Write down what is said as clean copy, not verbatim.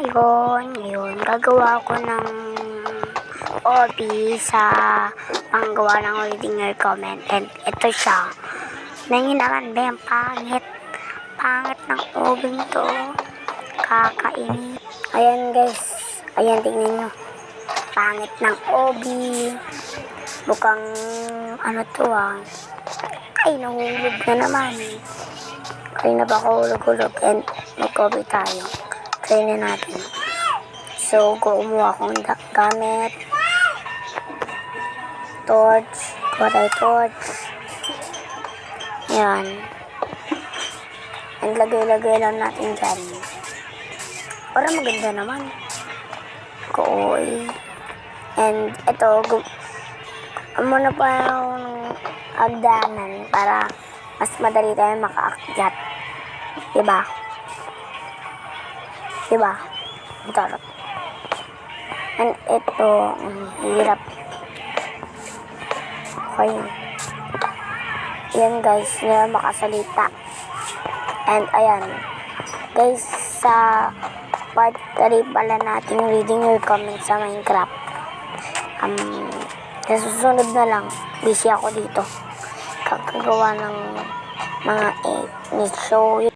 Ngayon, gagawa ko ng OB sa panggawa ng reading your comment. And ito siya. Nangin naman ba yung pangit? Pangit ng OB to. Kakainit. Ayan guys. Ayan, tingnan nyo. Pangit ng OB. Mukhang ano to Ay, nahulog na naman. Kaya na ba hulog-hulog? And mag-OB tayo. Try na natin. So, kumuha akong gamit. Torch. Kuha tayo torch. Ayan. And lagay-lagay lang natin dyan. Para maganda naman. Koy. And ito, muna pa yung agdanan para mas madali tayo makaakyat. Diba? Diba? Tarot. And ito, hirap. Okay. Yan guys, hindi makasalita. And ayan. Guys, sa part 3 pala natin reading your comments sa Minecraft. Sa susunod na lang, busy ako dito. Kakagawa ng mga 8 minutes. So,